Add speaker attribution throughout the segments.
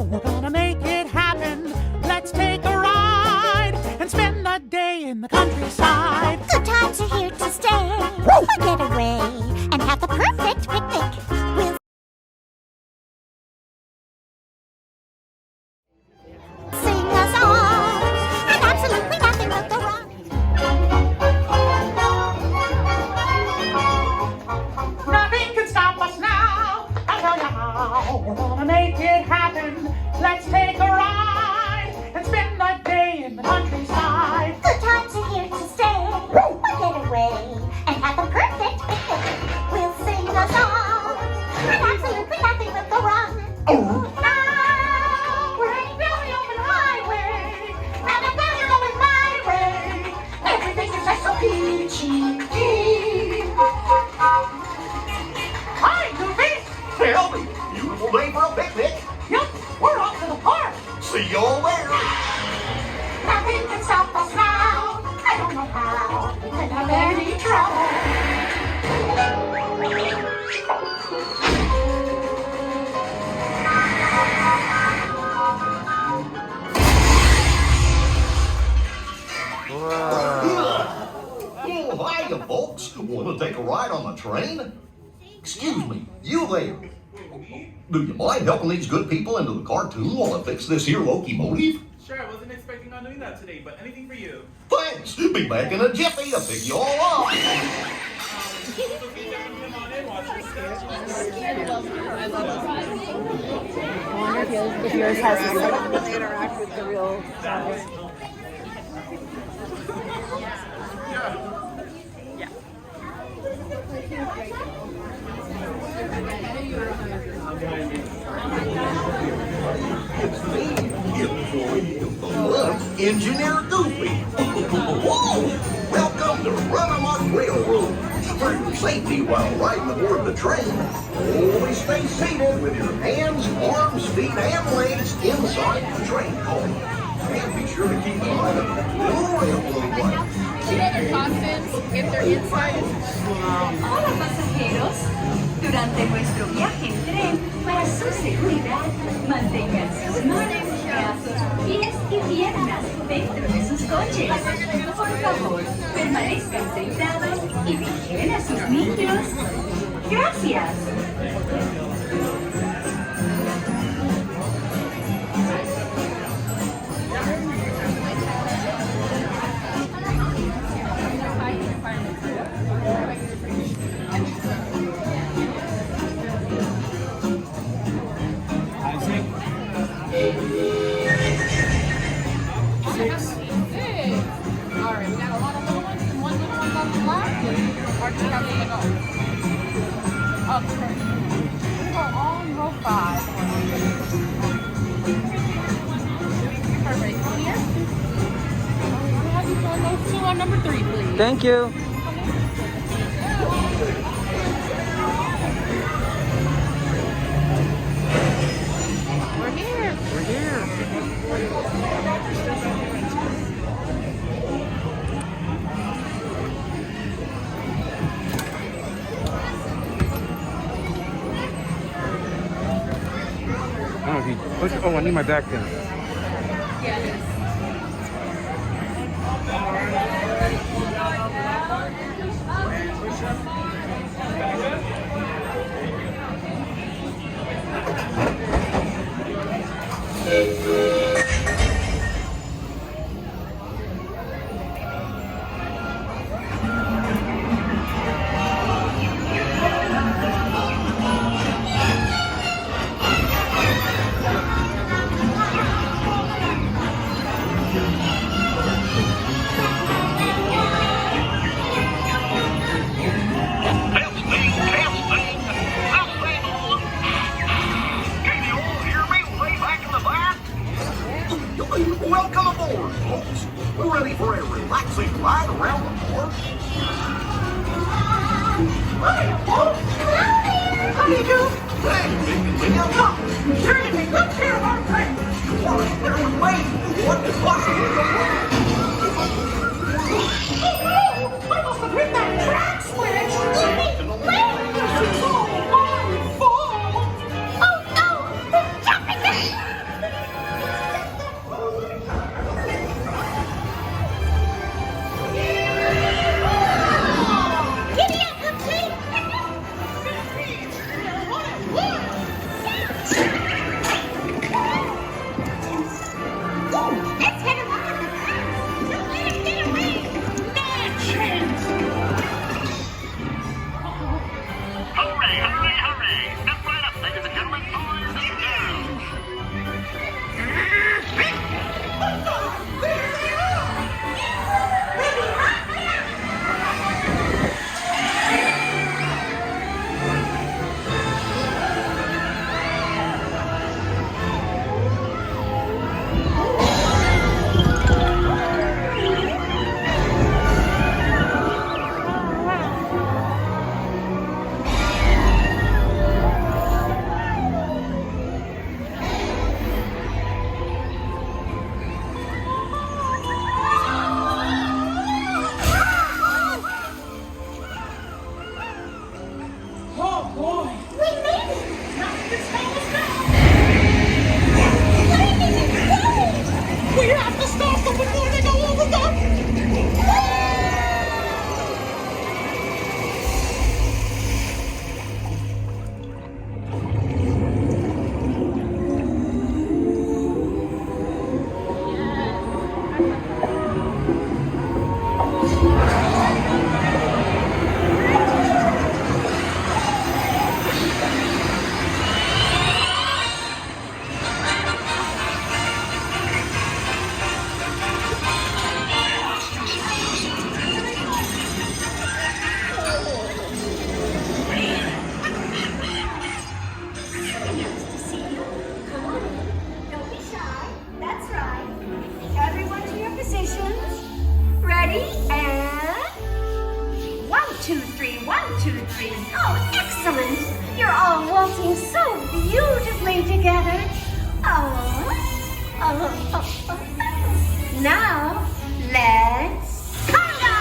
Speaker 1: how we're gonna make it happen. Let's take a ride and spend a day in the countryside.
Speaker 2: Good times are here to stay. We'll get away and have the perfect picnic. We'll sing a song and absolutely nothing but the rock.
Speaker 1: Nothing can stop us now. I'll tell you how we're gonna make it happen. Let's take a ride and spend a day in the countryside.
Speaker 2: Good times are here to stay. We'll get away and have the perfect picnic. We'll sing a song and absolutely nothing but the rock. Now we're heading down the open highway, and I know you're going my way. Everything is just so peachy.
Speaker 1: Hi, Goofy.
Speaker 3: Well, beautiful day for a picnic.
Speaker 1: Yep, we're off to the park.
Speaker 3: See you all there.
Speaker 2: Nothing can stop us now. I don't know how we could have any trouble.
Speaker 3: Oh, hiya, folks. Want to take a ride on the train? Excuse me, you there. Do you mind helping these good people into the cartoon while I fix this here locomotive?
Speaker 4: Sure, I wasn't expecting on doing that today, but anything for you.
Speaker 3: Thanks. Be back in a jiffy to pick you all up.
Speaker 5: I wonder if yours has the same when they interact with the real guys.
Speaker 3: It's me, employee of the month, Engineer Goofy. Welcome to Run-Amok Railroad. For your safety while riding aboard the train, always stay seated with your hands, arms, feet, and legs inside the train car. And be sure to keep an eye on the little railroad light.
Speaker 5: Do you know their costumes if they're inside?
Speaker 6: Hola pasajeros, durante nuestro viaje en tren, para su seguridad, mantengan sus manos, brazos, pies y piernas dentro de sus coches. Por favor, permanezcan sentados y vigilen a sus niños. Gracias.
Speaker 5: Alright, we got a lot of little ones and one little one on the left. Or do you have to go? Okay. We go on row 5. Perfect. Come here. We'll have you join those two on number 3, please.
Speaker 7: Thank you.
Speaker 5: We're here.
Speaker 7: We're here. Oh, I need my back then.
Speaker 3: Welcome aboard, folks. We're ready for a relaxing ride around the park.
Speaker 2: Hi, folks. How do you do?
Speaker 3: Hey, Big and
Speaker 2: Come, turn and take good care of our friends.
Speaker 3: There was waiting. What could possibly go wrong?
Speaker 2: Oh no! I must have hit that track switch! This is all my fault! Oh no! The jumping
Speaker 6: 2, 3, 1, 2, 3.
Speaker 2: Oh, excellent. You're all waltzing so beautifully together. Now, let's conga!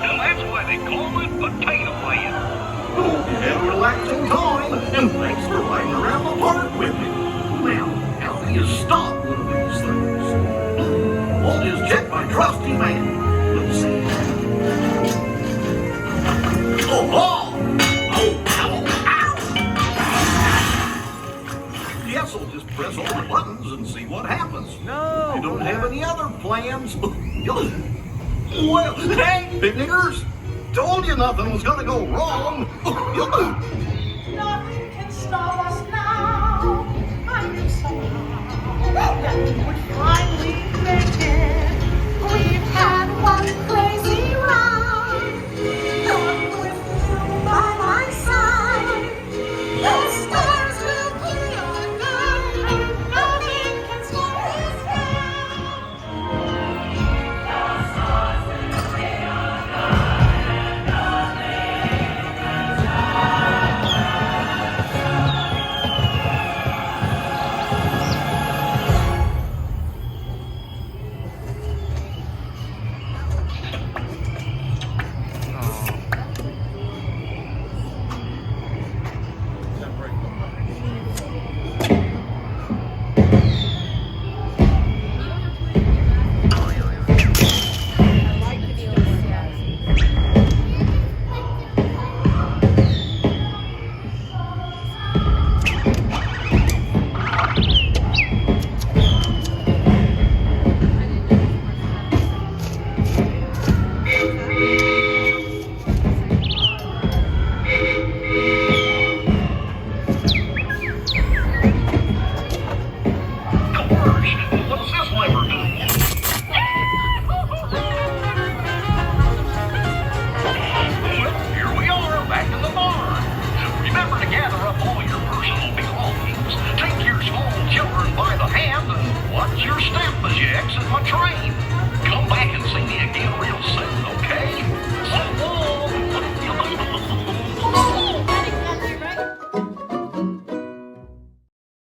Speaker 3: And that's why they call it Potato Land. Hope you had a relaxing time, and thanks for riding around the park with me. Now, how do you stop one of these things? I'll just check my trusty man. Let's see. Oh, ow! Guess I'll just press all the buttons and see what happens.
Speaker 7: No.
Speaker 3: You don't have any other plans? Well, hey, picnickers! Told you nothing was gonna go wrong.
Speaker 1: Nothing can stop us now. I knew somehow that we would finally make it.
Speaker 2: We've had one crazy ride. With you by my side. The stars will be our guide. Nothing can slow us down.
Speaker 3: What's this lever do? Well, here we are, back in the barn. Remember to gather up all your personal belongings. Take your small children by the hand and watch your step as you exit my train.